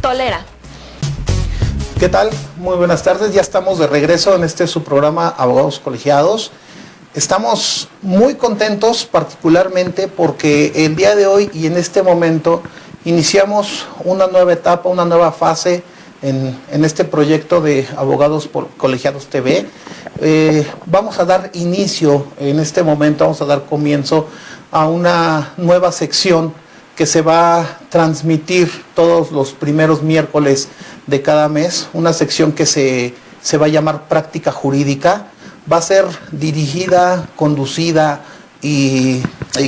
tolera. ¿Qué tal? Muy buenas tardes, ya estamos de regreso en su programa Abogados Colegiados. Estamos muy contentos particularmente porque el día de hoy y en este momento iniciamos una nueva etapa, una nueva fase en este proyecto de Abogados Colegiados TV. Vamos a dar inicio en este momento, vamos a dar comienzo a una nueva sección que se va a transmitir todos los primeros miércoles de cada mes, una sección que se va a llamar Práctica Jurídica. Va a ser dirigida, conducida y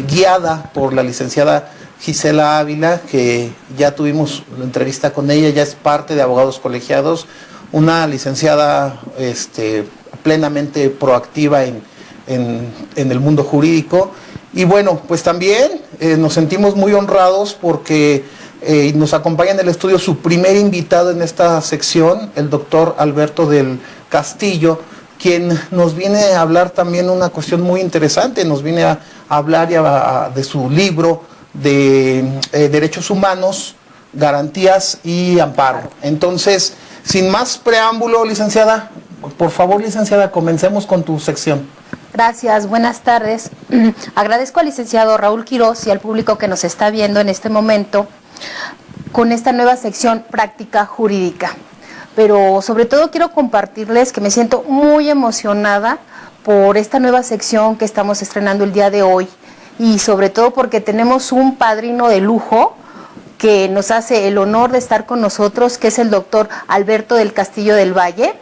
guiada por la licenciada Gisela Ávila, que ya tuvimos la entrevista con ella, ya es parte de Abogados Colegiados, una licenciada plenamente proactiva en el mundo jurídico. Y bueno, pues también nos sentimos muy honrados porque nos acompaña en el estudio su primer invitado en esta sección, el doctor Alberto del Castillo, quien nos viene a hablar también una cuestión muy interesante, nos viene a hablar de su libro de Derechos Humanos, Garantías y Amparo. Entonces, sin más preámbulo, licenciada, por favor, licenciada, comencemos con tu sección. Gracias, buenas tardes. Agradezco al licenciado Raúl Quirós y al público que nos está viendo en este momento con esta nueva sección Práctica Jurídica. Pero sobre todo quiero compartirles que me siento muy emocionada por esta nueva sección que estamos estrenando el día de hoy y sobre todo porque tenemos un padrino de lujo que nos hace el honor de estar con nosotros, que es el doctor Alberto del Castillo del Valle,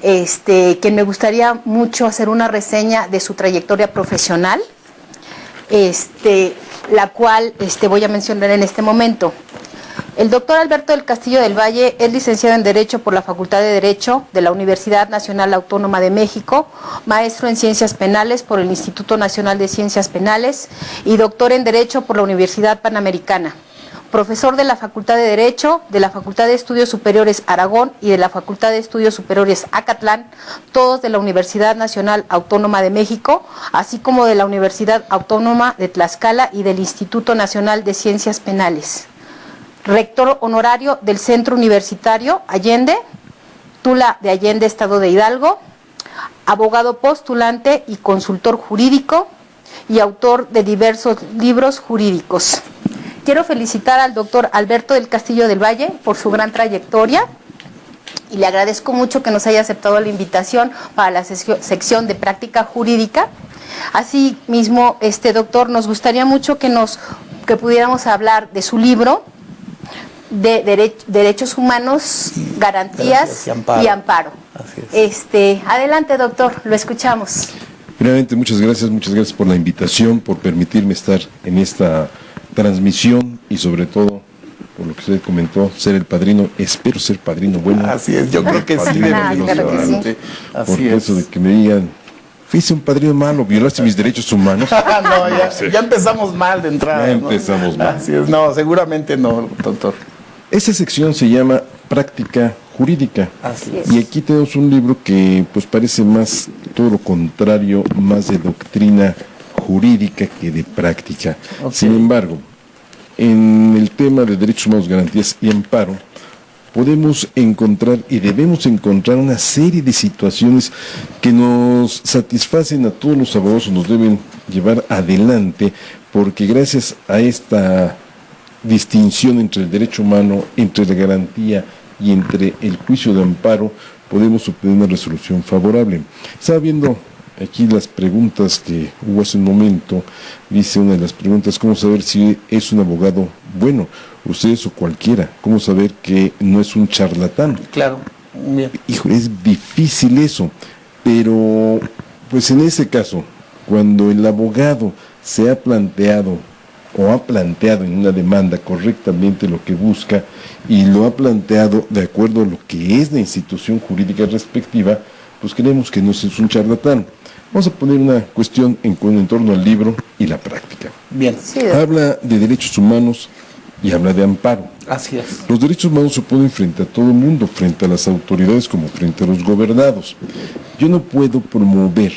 que me gustaría mucho hacer una reseña de su trayectoria profesional, la cual voy a mencionar en este momento. El doctor Alberto del Castillo del Valle es licenciado en Derecho por la Facultad de Derecho de la Universidad Nacional Autónoma de México, maestro en Ciencias Penales por el Instituto Nacional de Ciencias Penales y doctor en Derecho por la Universidad Panamericana. Profesor de la Facultad de Derecho, de la Facultad de Estudios Superiores Aragón y de la Facultad de Estudios Superiores Acatlán, todos de la Universidad Nacional Autónoma de México, así como de la Universidad Autónoma de Tlaxcala y del Instituto Nacional de Ciencias Penales. Rector honorario del Centro Universitario Allende, Tula de Allende, Estado de Hidalgo, abogado postulante y consultor jurídico y autor de diversos libros jurídicos. Quiero felicitar al doctor Alberto del Castillo del Valle por su gran trayectoria y le agradezco mucho que nos haya aceptado la invitación para la sección de Práctica Jurídica. Asimismo, doctor, nos gustaría mucho que pudiéramos hablar de su libro de Derechos Humanos, Garantías y Amparo. Así es. Adelante, doctor, lo escuchamos. Primeramente, muchas gracias por la invitación, por permitirme estar en esta transmisión y sobre todo, por lo que usted comentó, ser el padrino, espero ser padrino bueno. Así es, yo creo que sí. Porque eso de que me digan, fuiste un padrino malo, violaste mis derechos humanos. Ya empezamos mal de entrada. Ya empezamos mal. Así es, seguramente no, doctor. Esta sección se llama Práctica Jurídica. Así es. Y aquí tenemos un libro que pues parece más todo lo contrario, más de doctrina jurídica que de práctica. Okay. Sin embargo, en el tema de derechos humanos, garantías y amparo, podemos encontrar y debemos encontrar una serie de situaciones que nos satisfacen a todos los abogados, nos deben llevar adelante, porque gracias a esta distinción entre el derecho humano, entre la garantía y entre el juicio de amparo, podemos obtener una resolución favorable. Estaba viendo aquí las preguntas que hubo hace un momento. Dice una de las preguntas: ¿cómo saber si es un abogado bueno? Ustedes o cualquiera, ¿cómo saber que no es un charlatán? Claro, bien. Hijo, es difícil eso, pero pues en ese caso, cuando el abogado se ha planteado o ha planteado en una demanda correctamente lo que busca y lo ha planteado de acuerdo a lo que es la institución jurídica respectiva, pues creemos que no es un charlatán. Vamos a poner una cuestión en torno al libro y la práctica. Bien. Sí, habla de derechos humanos y habla de amparo. Así es. Los derechos humanos se ponen frente a todo el mundo, frente a las autoridades como frente a los gobernados. Yo no puedo promover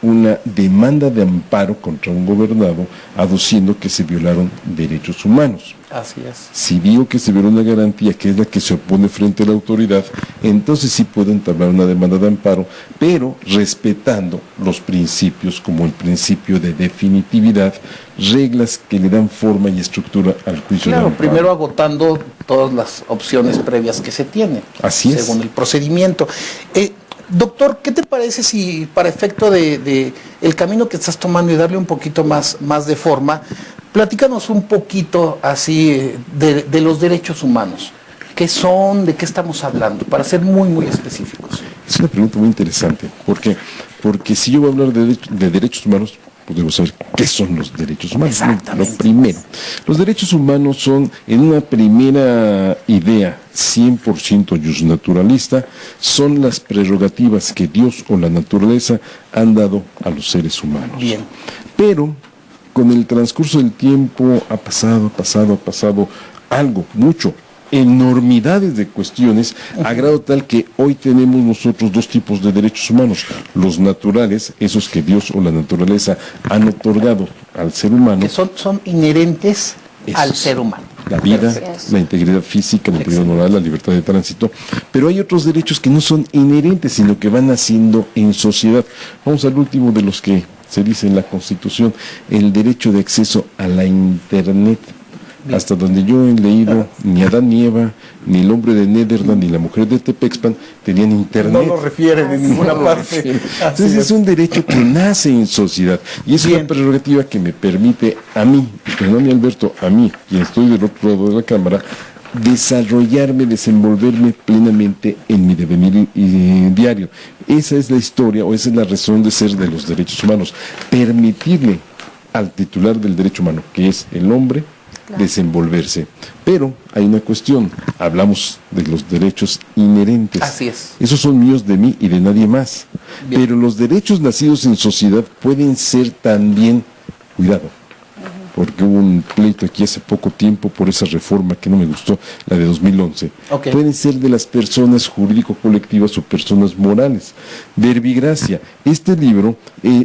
una demanda de amparo contra un gobernado aduciendo que se violaron derechos humanos. Así es. Si digo que se viola una garantía, que es la que se opone frente a la autoridad, entonces sí puedo entablar una demanda de amparo, pero respetando los principios como el principio de definitividad, reglas que le dan forma y estructura al juicio de Claro, amparo. primero agotando todas las opciones previas que se tienen. Así es. Según el procedimiento. Doctor, ¿qué te parece si para efecto de el camino que estás tomando y darle un poquito más de forma, platícanos un poquito así de los derechos humanos? ¿Qué son? ¿De qué estamos hablando? Para ser muy específicos. Es una pregunta muy interesante. ¿Por qué? Porque si yo voy a hablar de derechos humanos, pues debo saber qué son los derechos humanos. Exactamente. Lo primero, los derechos humanos son, en una primera idea 100% justnaturalista, son las prerrogativas que Dios o la naturaleza han dado a los seres humanos. Bien. Pero con el transcurso del tiempo ha pasado algo, mucho, enormidades de cuestiones, a grado tal que hoy tenemos nosotros dos tipos de derechos humanos: los naturales, esos que Dios o la naturaleza han otorgado al ser humano, Que son inherentes al Esos. ser humano. la vida, Perfecto. la integridad física, la integridad moral, la libertad de tránsito, pero hay otros derechos que no son inherentes, sino que van naciendo en sociedad. Vamos al último de los que se dice en la Constitución, el derecho de acceso a la Internet. Bien. Hasta donde yo he leído, ni Adán ni Eva, ni el hombre de Netherland, ni la mujer de Tepexpan tenían Internet. No lo refieren en ninguna parte. Entonces es un derecho que nace en sociedad, y es una prerrogativa que me permite a mí, pero no a mi Alberto, a mí, quien estoy del otro lado de la cámara, desarrollarme, desenvolverme plenamente en mi devenir diario. Esa es la historia, o esa es la razón de ser de los derechos humanos: permitirle al titular del derecho humano, que es el hombre, desenvolverse. Pero hay una cuestión: hablamos de los derechos inherentes. Así es. Esos son míos, de mí y de nadie más. Bien. Pero los derechos nacidos en sociedad pueden ser también, cuidado, porque hubo un pleito aquí hace poco tiempo por esa reforma que no me gustó, la de 2011. Okay. Pueden ser de las personas jurídico-colectivas o personas morales. Verbigracia, este libro,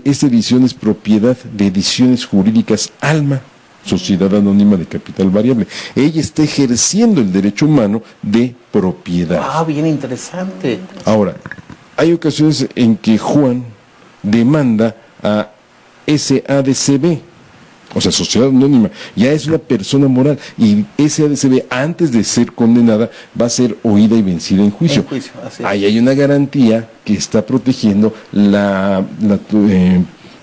esta edición es propiedad de Ediciones Jurídicas Alma, Sociedad Anónima de Capital Variable. Ella está ejerciendo el derecho humano de propiedad. Ah, bien interesante. Ahora, hay ocasiones en que Juan demanda a SADCB, o sea, Sociedad Anónima, ya es una persona moral, y SADCB, antes de ser condenada, va a ser oída y vencida en juicio. Así es. Ahí hay una garantía que está protegiendo la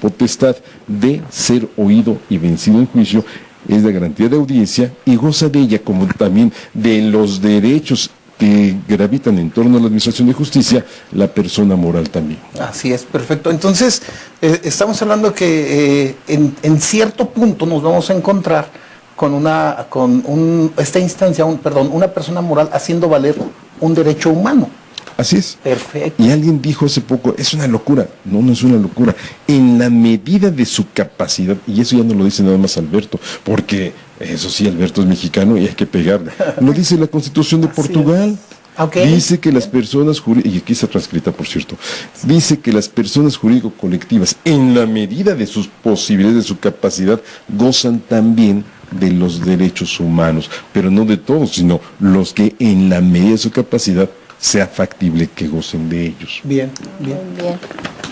potestad de ser oído y vencido en juicio, es la garantía de audiencia, y goza de ella como también de los derechos que gravitan en torno a la administración de justicia, la persona moral también. Así es, perfecto. Entonces, estamos hablando que en cierto punto nos vamos a encontrar con esta instancia, una persona moral haciendo valer un derecho humano. Así es. Perfecto. Y alguien dijo hace poco, es una locura. No, no es una locura. En la medida de su capacidad, y eso ya no lo dice nada más Alberto, porque eso sí, Alberto es mexicano y hay que pegarle. Lo dice la Constitución de Portugal. Okay. Dice que las personas jurídicas, y aquí está transcrita, por cierto, dice que las personas jurídico-colectivas, en la medida de sus posibilidades, de su capacidad, gozan también de los derechos humanos, pero no de todos, sino los que en la medida de su capacidad sea factible que gocen de ellos. Bien.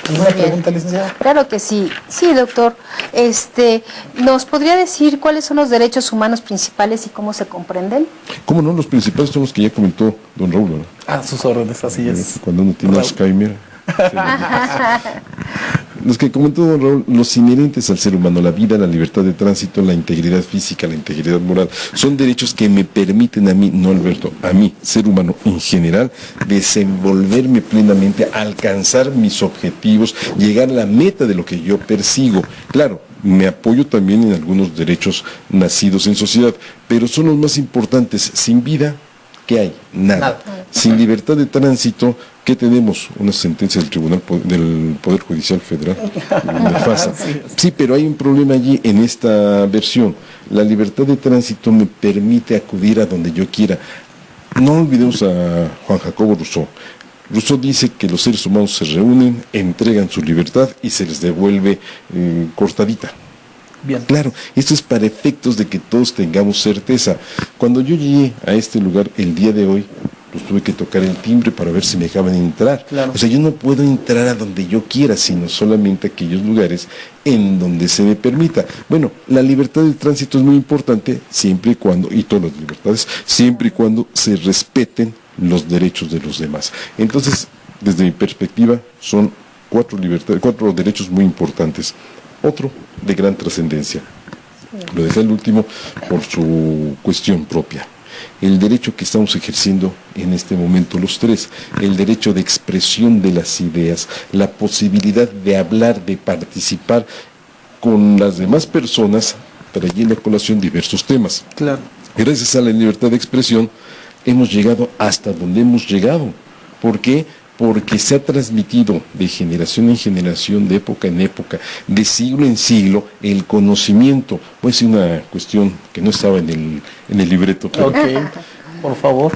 ¿Alguna pregunta, licenciada? Claro que sí. Sí, doctor. ¿Nos podría decir cuáles son los derechos humanos principales y cómo se comprenden? ¿Cómo no? Los principales son los que ya comentó don Raúl, ¿no? A sus órdenes, así es. Cuando uno tiene Alzheimer. Los que comentó don Raúl, los inherentes al ser humano: la vida, la libertad de tránsito, la integridad física, la integridad moral, son derechos que me permiten a mí, no Alberto, a mí, ser humano en general, desenvolverme plenamente, alcanzar mis objetivos, llegar a la meta de lo que yo persigo. Claro, me apoyo también en algunos derechos nacidos en sociedad, pero son los más importantes. Sin vida, ¿qué hay? Nada. Sin libertad de tránsito, ¿qué tenemos? Una sentencia del Tribunal del Poder Judicial Federal. Sí, pero hay un problema allí en esta versión. La libertad de tránsito me permite acudir a donde yo quiera. No olvidemos a Juan Jacobo Rousseau. Rousseau dice que los seres humanos se reúnen, entregan su libertad y se les devuelve cortadita. Bien. Claro, esto es para efectos de que todos tengamos certeza. Cuando yo llegué a este lugar el día de hoy, pues tuve que tocar el timbre para ver si me dejaban entrar. Claro. O sea, yo no puedo entrar a donde yo quiera, sino solamente a aquellos lugares en donde se me permita. Bueno, la libertad de tránsito es muy importante siempre y cuando, y todas las libertades, siempre y cuando se respeten los derechos de los demás. Entonces, desde mi perspectiva, son cuatro derechos muy importantes. Otro de gran trascendencia. Lo dejé al último por su cuestión propia. El derecho que estamos ejerciendo en este momento los tres, el derecho de expresión de las ideas, la posibilidad de hablar, de participar con las demás personas, trayendo a colación diversos temas. Claro. Gracias a la libertad de expresión hemos llegado hasta donde hemos llegado. ¿Por qué? Porque se ha transmitido de generación en generación, de época en época, de siglo en siglo, el conocimiento. Puede ser una cuestión que no estaba en el libreto. Pero Ok, por favor.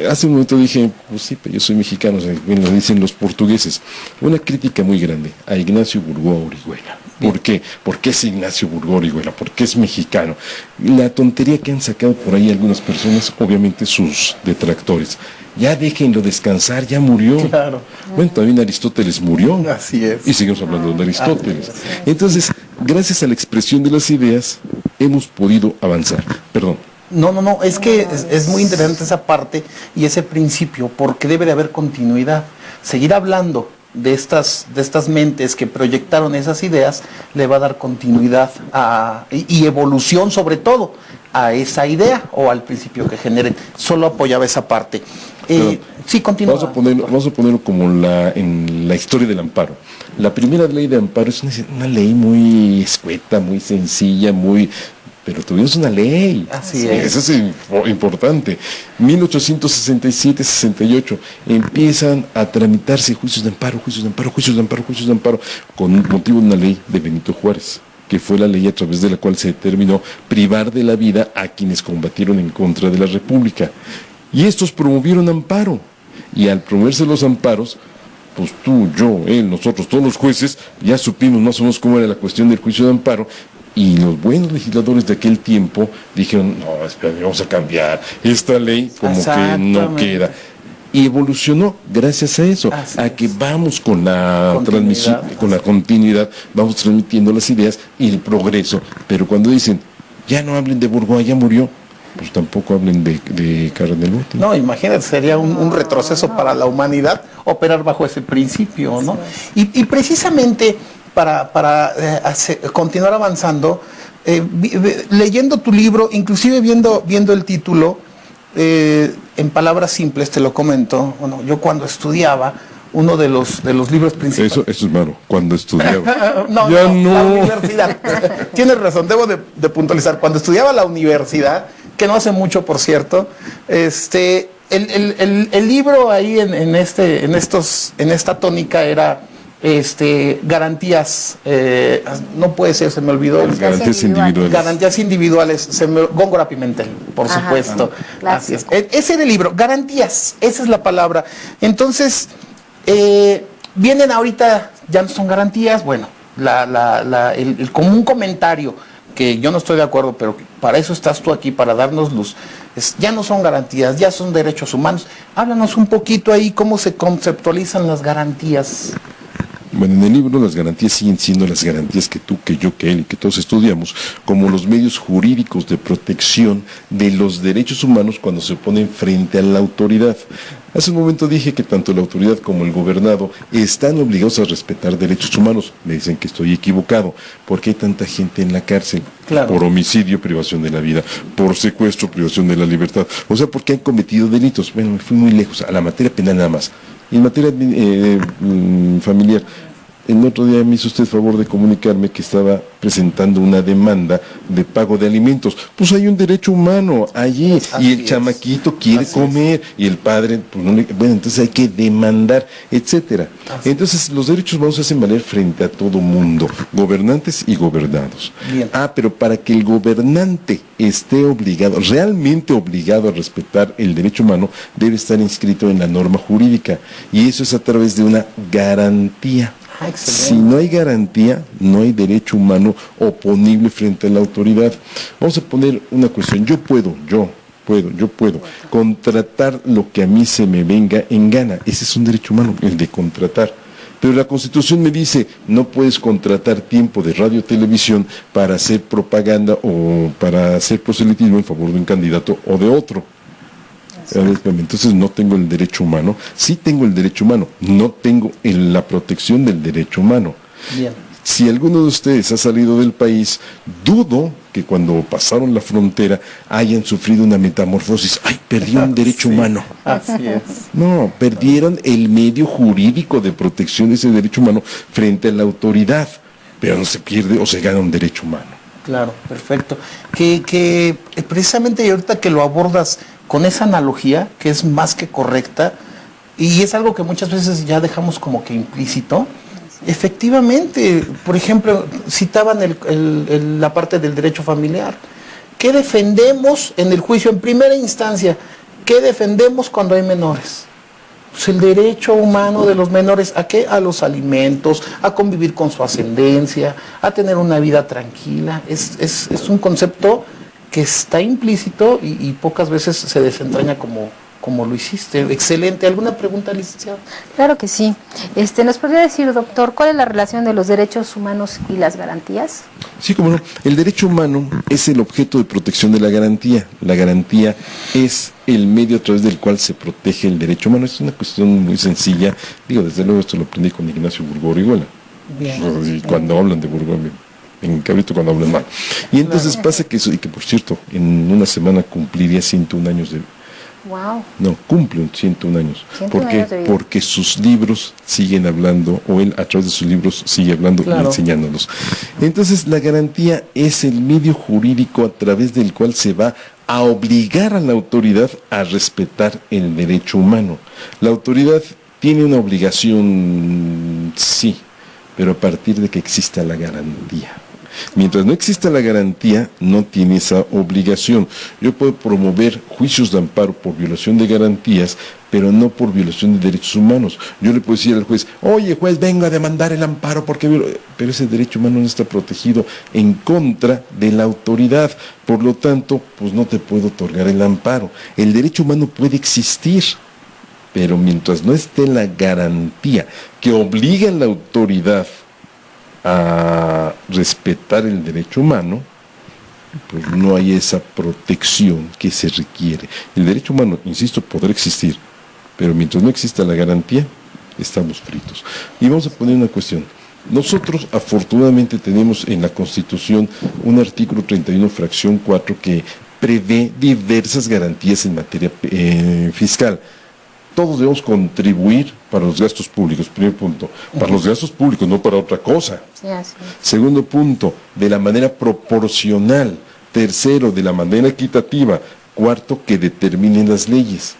hace un momento dije, pues sí, pero yo soy mexicano, lo dicen los portugueses. Una crítica muy grande a Ignacio Burgoa Orihuela. ¿Por qué? ¿Por qué es Ignacio Burgoa Orihuela? ¿Por qué es mexicano? La tontería que han sacado por ahí algunas personas, obviamente sus detractores. Ya déjenlo descansar, ya murió. Claro. Bueno, también Aristóteles murió. Así es. Y seguimos hablando de Aristóteles. Así Entonces, gracias a la expresión de las ideas, hemos podido avanzar. Perdón. No, es que es muy interesante esa parte y ese principio, porque debe de haber continuidad. Seguir hablando de estas mentes que proyectaron esas ideas le va a dar continuidad y evolución sobre todo a esa idea o al principio que generen. Solo apoyaba esa parte. Sí, continúa. Vamos a ponerlo como en la historia del amparo. La primera ley de amparo es una ley muy escueta, muy sencilla, pero tuvimos una ley. Así es. Eso es importante. 1867-68 empiezan a tramitarse juicios de amparo, con motivo de una ley de Benito Juárez, que fue la ley a través de la cual se determinó privar de la vida a quienes combatieron en contra de la República. Y estos promovieron amparo. Y al promoverse los amparos, pues tú, yo, él, nosotros, todos los jueces, ya supimos más o menos cómo era la cuestión del juicio de amparo. Y los buenos legisladores de aquel tiempo dijeron, no, espera, vamos a cambiar esta ley, como que no queda. Y evolucionó gracias a eso, a que vamos con la transmisión, con la continuidad, vamos transmitiendo las ideas y el progreso. Pero cuando dicen, ya no hablen de Burgoa, ya murió, pues tampoco hablen de Cardenal. No, imagínate, sería un retroceso para la humanidad operar bajo ese principio, ¿no? Y precisamente para continuar avanzando, leyendo tu libro, inclusive viendo el título, en palabras simples te lo comento, bueno, yo cuando estudiaba, uno de los libros principales. Eso es malo, cuando estudiaba. no, la universidad. Tienes razón, debo de puntualizar. Cuando estudiaba la universidad, que no hace mucho, por cierto, el libro ahí en esta tónica era garantías, no puede ser, se me olvidó. Garantías individuales. Garantías individuales, Góngora Pimentel, por supuesto. Así es. Ese era el libro, garantías, esa es la palabra. Entonces, vienen ahorita, ya no son garantías, bueno, el común comentario, que yo no estoy de acuerdo, pero para eso estás tú aquí, para darnos luz. Ya no son garantías, ya son derechos humanos. Háblanos un poquito ahí cómo se conceptualizan las garantías. Bueno, en el libro las garantías siguen siendo las garantías que tú, que yo, que él y que todos estudiamos, como los medios jurídicos de protección de los derechos humanos cuando se ponen frente a la autoridad. Hace un momento dije que tanto la autoridad como el gobernado están obligados a respetar derechos humanos. Me dicen que estoy equivocado. ¿Por qué hay tanta gente en la cárcel? Claro. Por homicidio, privación de la vida, por secuestro, privación de la libertad. O sea, porque han cometido delitos. Bueno, me fui muy lejos, a la materia penal nada más. En materia familiar, el otro día me hizo usted favor de comunicarme que estaba presentando una demanda de pago de alimentos. Pues hay un derecho humano allí, y el chamaquito quiere comer, y el padre, pues no le, bueno, entonces hay que demandar, etcétera. Entonces los derechos humanos se hacen valer frente a todo mundo, gobernantes y gobernados. Bien. Pero para que el gobernante esté obligado, realmente obligado a respetar el derecho humano, debe estar inscrito en la norma jurídica, y eso es a través de una garantía. Si no hay garantía, no hay derecho humano oponible frente a la autoridad. Vamos a poner una cuestión. Yo puedo contratar lo que a mí se me venga en gana. Ese es un derecho humano, el de contratar. Pero la Constitución me dice, no puedes contratar tiempo de radio o televisión para hacer propaganda o para hacer proselitismo en favor de un candidato o de otro. Entonces no tengo el derecho humano. Sí tengo el derecho humano, no tengo la protección del derecho humano. Bien. Si alguno de ustedes ha salido del país, dudo que cuando pasaron la frontera hayan sufrido una metamorfosis. ¡Ay, perdí un derecho humano! Así es. No, perdieron el medio jurídico de protección de ese derecho humano frente a la autoridad, pero no se pierde o se gana un derecho humano. Claro, perfecto. Que precisamente ahorita que lo abordas con esa analogía, que es más que correcta, y es algo que muchas veces ya dejamos como que implícito, efectivamente, por ejemplo, citaban la parte del derecho familiar. ¿Qué defendemos en el juicio en primera instancia? ¿Qué defendemos cuando hay menores? Pues el derecho humano de los menores, ¿a qué? A los alimentos, a convivir con su ascendencia, a tener una vida tranquila. Es un concepto que está implícito y pocas veces se desentraña como lo hiciste. Excelente. ¿Alguna pregunta, licenciado? Claro que sí. ¿Nos podría decir, doctor, cuál es la relación de los derechos humanos y las garantías? Sí, cómo no. El derecho humano es el objeto de protección de la garantía. La garantía es el medio a través del cual se protege el derecho humano. Es una cuestión muy sencilla. Digo, desde luego esto lo aprendí con Ignacio Burgó Orihuela. Y cuando hablan de Burgó, me encabrito cuando hablan mal. Y entonces pasa que eso, y que por cierto, en una semana cumpliría 101 años de... Wow. No, cumple 101 años. 101 ¿Por qué? años de vida. Porque sus libros siguen hablando, o él a través de sus libros sigue hablando y enseñándonos. Entonces la garantía es el medio jurídico a través del cual se va a obligar a la autoridad a respetar el derecho humano. La autoridad tiene una obligación, sí, pero a partir de que exista la garantía. Mientras no exista la garantía, no tiene esa obligación. Yo puedo promover juicios de amparo por violación de garantías, pero no por violación de derechos humanos. Yo le puedo decir al juez, oye juez, vengo a demandar el amparo porque... Pero ese derecho humano no está protegido en contra de la autoridad. Por lo tanto, pues no te puedo otorgar el amparo. El derecho humano puede existir, pero mientras no esté la garantía que obliga a la autoridad a respetar el derecho humano, pues no hay esa protección que se requiere. El derecho humano, insisto, podrá existir, pero mientras no exista la garantía, estamos fritos. Y vamos a poner una cuestión. Nosotros afortunadamente tenemos en la Constitución un artículo 31, fracción 4, que prevé diversas garantías en materia fiscal. Todos debemos contribuir para los gastos públicos, primer punto. Para los gastos públicos, no para otra cosa. Sí, así es. Segundo punto, de la manera proporcional. Tercero, de la manera equitativa. Cuarto, que determinen las leyes.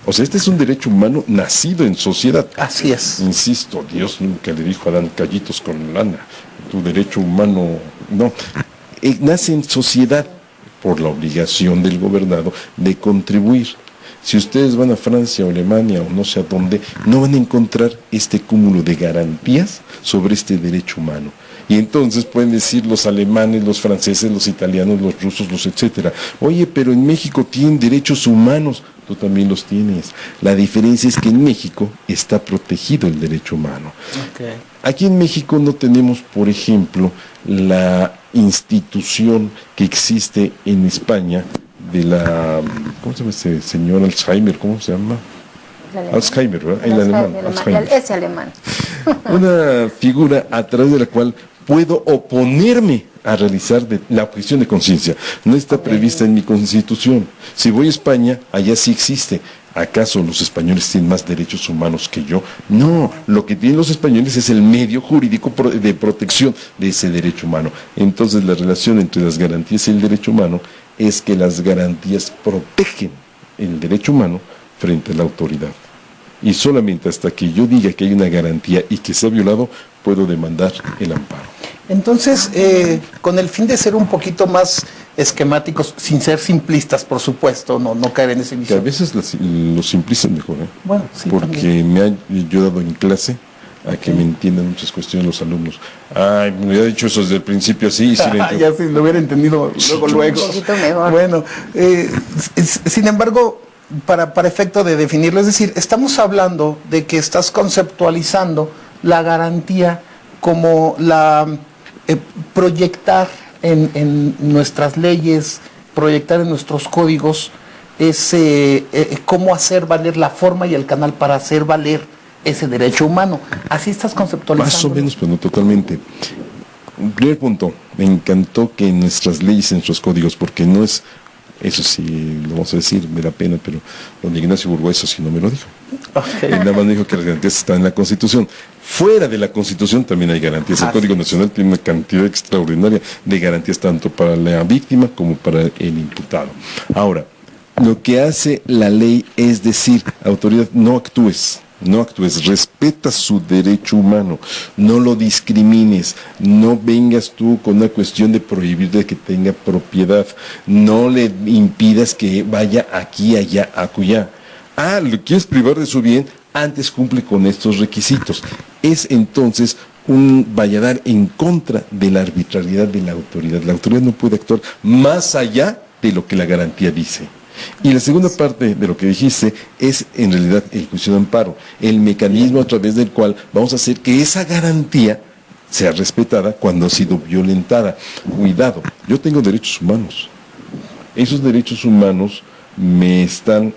O sea, este es un derecho humano nacido en sociedad. Así es. Insisto, Dios nunca le dijo a Adán, callitos con lana. Tu derecho humano, no. Nace en sociedad por la obligación del gobernado de contribuir. Si ustedes van a Francia o Alemania o no sé a dónde, no van a encontrar este cúmulo de garantías sobre este derecho humano. Y entonces pueden decir los alemanes, los franceses, los italianos, los rusos, los etcétera. Oye, pero en México tienen derechos humanos. Tú también los tienes. La diferencia es que en México está protegido el derecho humano. Okay. Aquí en México no tenemos, por ejemplo, la institución que existe en España de la, ¿cómo se llama este señor Alzheimer? ¿Cómo se llama? Alzheimer, ¿verdad? El alemán. Alzheimer. Ese alemán. Una figura a través de la cual puedo oponerme a realizar la objeción de conciencia. No está prevista en mi Constitución. Si voy a España, allá sí existe. ¿Acaso los españoles tienen más derechos humanos que yo? No, lo que tienen los españoles es el medio jurídico de protección de ese derecho humano. Entonces la relación entre las garantías y el derecho humano es que las garantías protegen el derecho humano frente a la autoridad. Y solamente hasta que yo diga que hay una garantía y que se ha violado, puedo demandar el amparo. Entonces, con el fin de ser un poquito más esquemáticos, sin ser simplistas, por supuesto, no caer en ese vicio. Que a veces lo simplizan mejor, ¿eh? Bueno, sí, porque también. me han ayudado en clase a que me entiendan muchas cuestiones los alumnos. Ay, me hubiera dicho eso desde el principio así, sí Ya si lo hubiera entendido luego. Un poquito mejor. Bueno, sin embargo, para efecto de definirlo, es decir, estamos hablando de que estás conceptualizando la garantía como proyectar en nuestras leyes, proyectar en nuestros códigos, cómo hacer valer la forma y el canal para hacer valer ese derecho humano. Así estás conceptualizando. Más o menos, pero no totalmente. Primer punto, me encantó que en nuestras leyes, en nuestros códigos, porque no es, eso sí, lo vamos a decir, me da pena, pero don Ignacio Burgos eso sí no me lo dijo. Okay. Nada más me dijo que las garantías están en la Constitución. Fuera de la Constitución también hay garantías. El Código Nacional tiene una cantidad extraordinaria de garantías tanto para la víctima como para el imputado. Ahora, lo que hace la ley es decir, autoridad, no actúes, respeta su derecho humano, no lo discrimines, no vengas tú con una cuestión de prohibir de que tenga propiedad, no le impidas que vaya aquí, allá, acullá. ¿Lo quieres privar de su bien? Antes cumple con estos requisitos. Es entonces vaya a dar en contra de la arbitrariedad de la autoridad. La autoridad no puede actuar más allá de lo que la garantía dice. Y la segunda parte de lo que dijiste es en realidad el juicio de amparo, el mecanismo a través del cual vamos a hacer que esa garantía sea respetada cuando ha sido violentada. Cuidado, yo tengo derechos humanos. Esos derechos humanos me están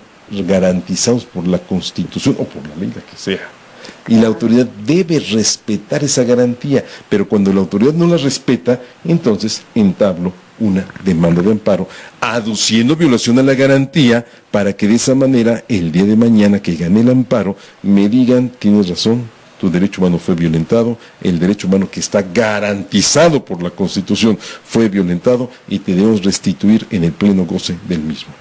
garantizados por la Constitución o por la ley, la que sea. Y la autoridad debe respetar esa garantía, pero cuando la autoridad no la respeta, entonces entablo una demanda de amparo, aduciendo violación a la garantía, para que de esa manera, el día de mañana que gane el amparo, me digan, tienes razón, tu derecho humano fue violentado, el derecho humano que está garantizado por la Constitución fue violentado y te debemos restituir en el pleno goce del mismo.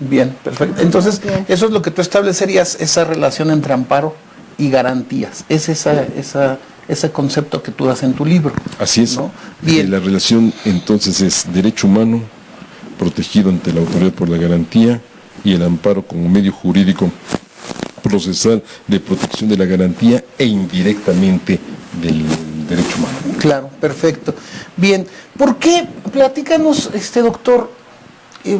Bien, perfecto. Entonces, eso es lo que tú establecerías, esa relación entre amparo y garantías. Es ese concepto que tú das en tu libro. Así es. ¿No? Bien. La relación entonces es derecho humano protegido ante la autoridad por la garantía y el amparo como medio jurídico procesal de protección de la garantía e indirectamente del derecho humano. Claro, perfecto. Bien, ¿por qué? Platícanos, doctor,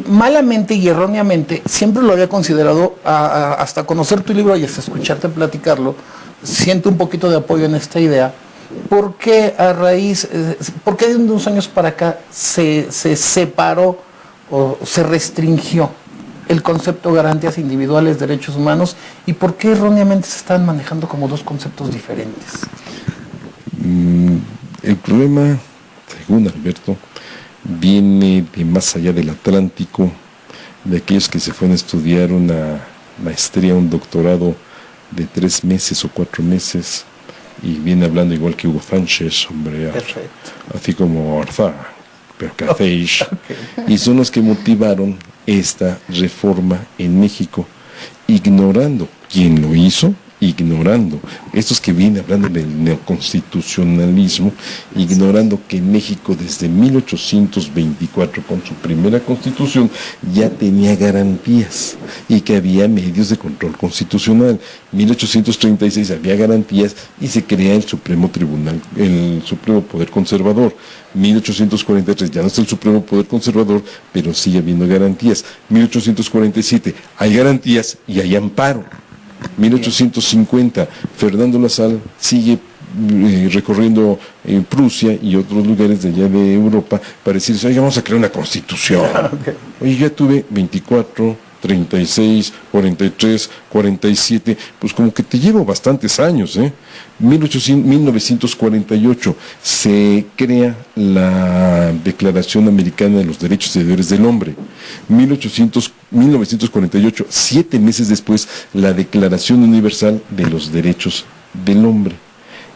malamente y erróneamente, siempre lo había considerado, hasta conocer tu libro y hasta escucharte platicarlo, siento un poquito de apoyo en esta idea. ¿Por qué por qué de unos años para acá se separó o se restringió el concepto de garantías individuales, derechos humanos, y por qué erróneamente se están manejando como dos conceptos diferentes? El problema, según Alberto, viene de más allá del Atlántico, de aquellos que se fueron a estudiar una maestría, un doctorado de 3 meses o 4 meses, y viene hablando igual que Hugo Sánchez, hombre, así como Arzá, pero Cafeix, y son los que motivaron esta reforma en México, ignorando quién lo hizo, ignorando estos que vienen hablando del neoconstitucionalismo, ignorando que México desde 1824 con su primera constitución ya tenía garantías y que había medios de control constitucional. 1836 había garantías y se crea el Supremo Tribunal, el Supremo Poder Conservador. 1843 ya no está el Supremo Poder Conservador, pero sigue habiendo garantías. 1847 hay garantías y hay amparo. 1850, Fernando La Salle sigue recorriendo Prusia y otros lugares de allá de Europa para decir, oye, vamos a crear una constitución. Oye, ya tuve 24 36, 43, 47, pues como que te llevo bastantes años, 1948 se crea la Declaración Americana de los Derechos y Deberes del Hombre. 1948, 7 meses después, la Declaración Universal de los Derechos del Hombre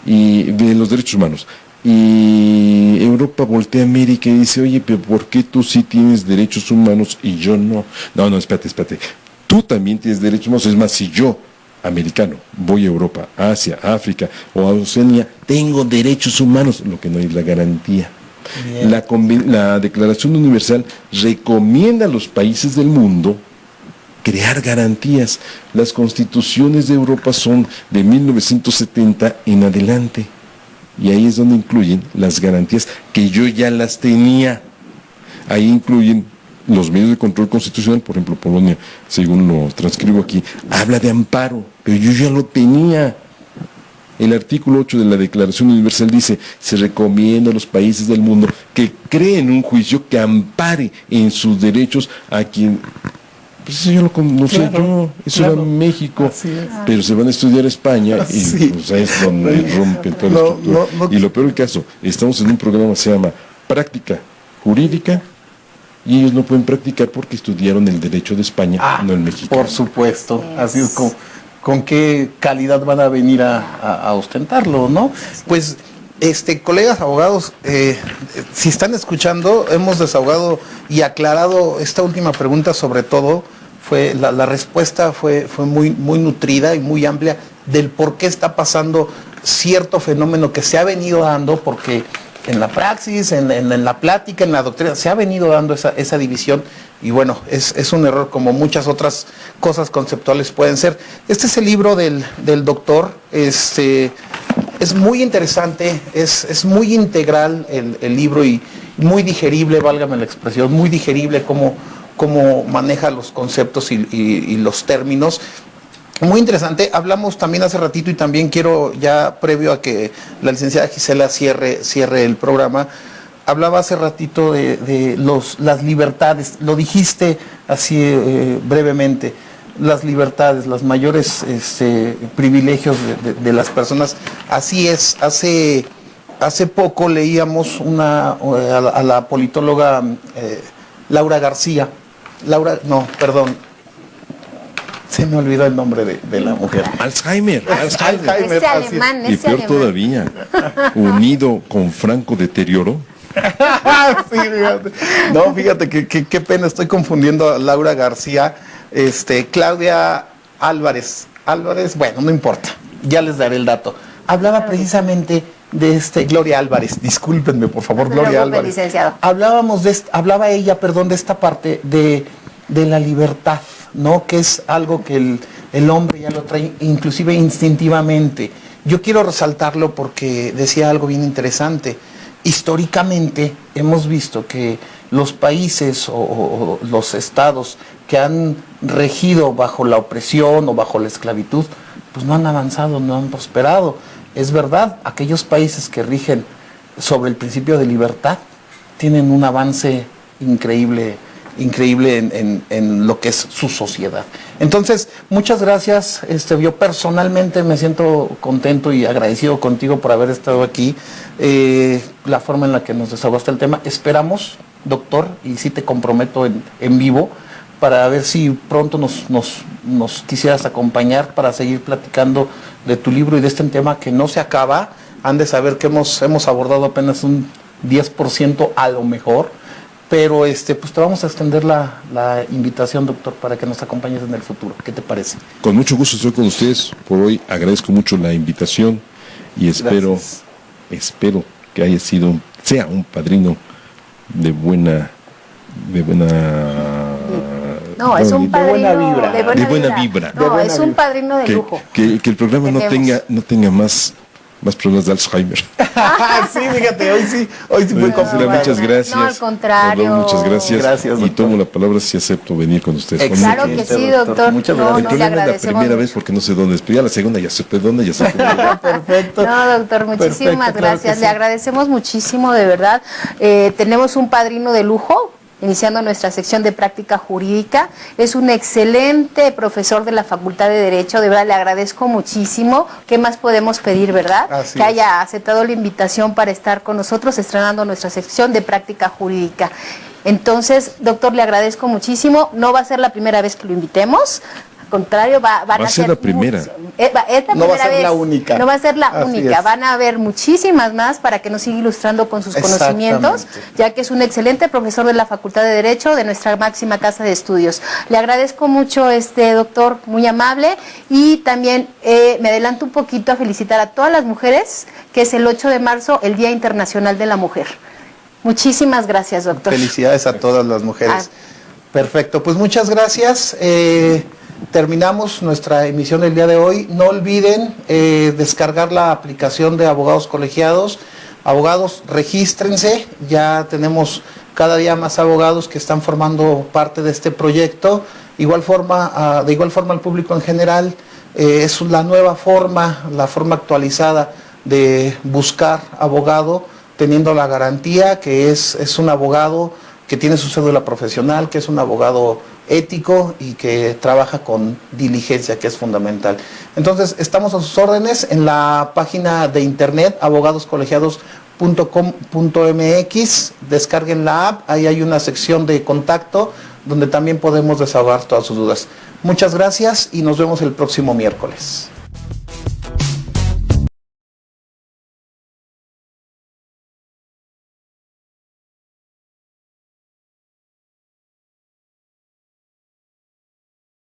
y de los Derechos Humanos. Y Europa voltea a América y dice, oye, pero ¿por qué tú sí tienes derechos humanos y yo no? No, espérate. Tú también tienes derechos humanos. Es más, si yo, americano, voy a Europa, Asia, África o a Oceanía, tengo derechos humanos, lo que no es la garantía. La Declaración Universal recomienda a los países del mundo crear garantías. Las constituciones de Europa son de 1970 en adelante. Y ahí es donde incluyen las garantías que yo ya las tenía. Ahí incluyen los medios de control constitucional, por ejemplo, Polonia, según lo transcribo aquí, habla de amparo, pero yo ya lo tenía. El artículo 8 de la Declaración Universal dice, se recomienda a los países del mundo que creen un juicio que ampare en sus derechos a quien... Pues eso yo lo conocía, eso era México, pero se van a estudiar a España y pues ahí es donde rompen toda la estructura. Y lo peor del caso, estamos en un programa que se llama Práctica Jurídica y ellos no pueden practicar porque estudiaron el derecho de España, no el mexicano. Por supuesto, así es con qué calidad van a venir a ostentarlo, ¿no? Pues, colegas abogados, si están escuchando, hemos desahogado y aclarado esta última pregunta, sobre todo, la respuesta fue muy, muy nutrida y muy amplia del por qué está pasando cierto fenómeno que se ha venido dando, porque en la praxis, en la plática, en la doctrina, se ha venido dando esa división y bueno, es un error como muchas otras cosas conceptuales pueden ser. Este es el libro del doctor, es muy interesante, es muy integral el libro y muy digerible, válgame la expresión, muy digerible cómo maneja los conceptos y los términos. Muy interesante. Hablamos también hace ratito y también quiero, ya previo a que la licenciada Gisela cierre el programa, hablaba hace ratito de las libertades, lo dijiste así brevemente, las libertades, los mayores privilegios de las personas. Así es, hace poco leíamos a la politóloga Laura García, se me olvidó el nombre de la mujer. Alzheimer. Ese alemán, y peor todavía, unido con franco deterioro. Sí, fíjate. No, fíjate qué pena, estoy confundiendo a Laura García, Claudia Álvarez, bueno, no importa, ya les daré el dato. Hablaba precisamente de Gloria Álvarez, discúlpenme por favor, Gloria Álvarez. Licenciado. Hablaba ella de esta parte de la libertad, ¿no? Que es algo que el hombre ya lo trae inclusive instintivamente. Yo quiero resaltarlo porque decía algo bien interesante. Históricamente hemos visto que los países o los estados que han regido bajo la opresión o bajo la esclavitud, pues no han avanzado, no han prosperado. Es verdad, aquellos países que rigen sobre el principio de libertad tienen un avance increíble en lo que es su sociedad. Entonces, muchas gracias. Yo personalmente me siento contento y agradecido contigo por haber estado aquí, la forma en la que nos desahogaste el tema. Esperamos, doctor, y sí te comprometo en vivo, para ver si pronto nos quisieras acompañar para seguir platicando de tu libro y de este tema que no se acaba. Han de saber que hemos abordado apenas un 10% a lo mejor, pero pues te vamos a extender la invitación, doctor, para que nos acompañes en el futuro. ¿Qué te parece? Con mucho gusto estoy con ustedes por hoy. Agradezco mucho la invitación y espero que sea un padrino de buena no, es un padrino de buena vibra. No, es un padrino de lujo. Que el programa no tenga más problemas de Alzheimer. Sí, fíjate, hoy sí fue complicado. Muchas gracias. No, al contrario. Muchas gracias. Gracias, y tomo la palabra si acepto venir con ustedes. Claro que sí, doctor. Muchas gracias. El problema es la primera vez porque no sé dónde es, pero ya la segunda ya sé dónde, ya sé dónde. Perfecto. No, doctor, muchísimas gracias. Le agradecemos muchísimo, de verdad. Tenemos un padrino de lujo iniciando nuestra sección de práctica jurídica. Es un excelente profesor de la Facultad de Derecho, de verdad le agradezco muchísimo. ¿Qué más podemos pedir, verdad? Así que haya aceptado la invitación para estar con nosotros estrenando nuestra sección de práctica jurídica. Entonces, doctor, le agradezco muchísimo. No va a ser la primera vez que lo invitemos. Al contrario, van Va a ser la primera. Es la No va a primera ser vez. la única. No va a ser la Así única. es. Van a haber muchísimas más para que nos siga ilustrando con sus conocimientos, Exactamente. ya que es un excelente profesor de la Facultad de Derecho de nuestra máxima casa de estudios. Le agradezco mucho, doctor, muy amable, y también me adelanto un poquito a felicitar a todas las mujeres, que es el 8 de marzo, el Día Internacional de la Mujer. Muchísimas gracias, doctor. Felicidades a todas las mujeres. Perfecto, pues muchas gracias. Terminamos nuestra emisión del día de hoy. No olviden descargar la aplicación de Abogados Colegiados. Abogados, regístrense. Ya tenemos cada día más abogados que están formando parte de este proyecto. De igual forma al público en general, es la nueva forma, la forma actualizada de buscar abogado, teniendo la garantía que es un abogado que tiene su cédula profesional, que es un abogado ético y que trabaja con diligencia, que es fundamental. Entonces, estamos a sus órdenes en la página de internet abogadoscolegiados.com.mx. Descarguen la app, ahí hay una sección de contacto donde también podemos desahogar todas sus dudas. Muchas gracias y nos vemos el próximo miércoles.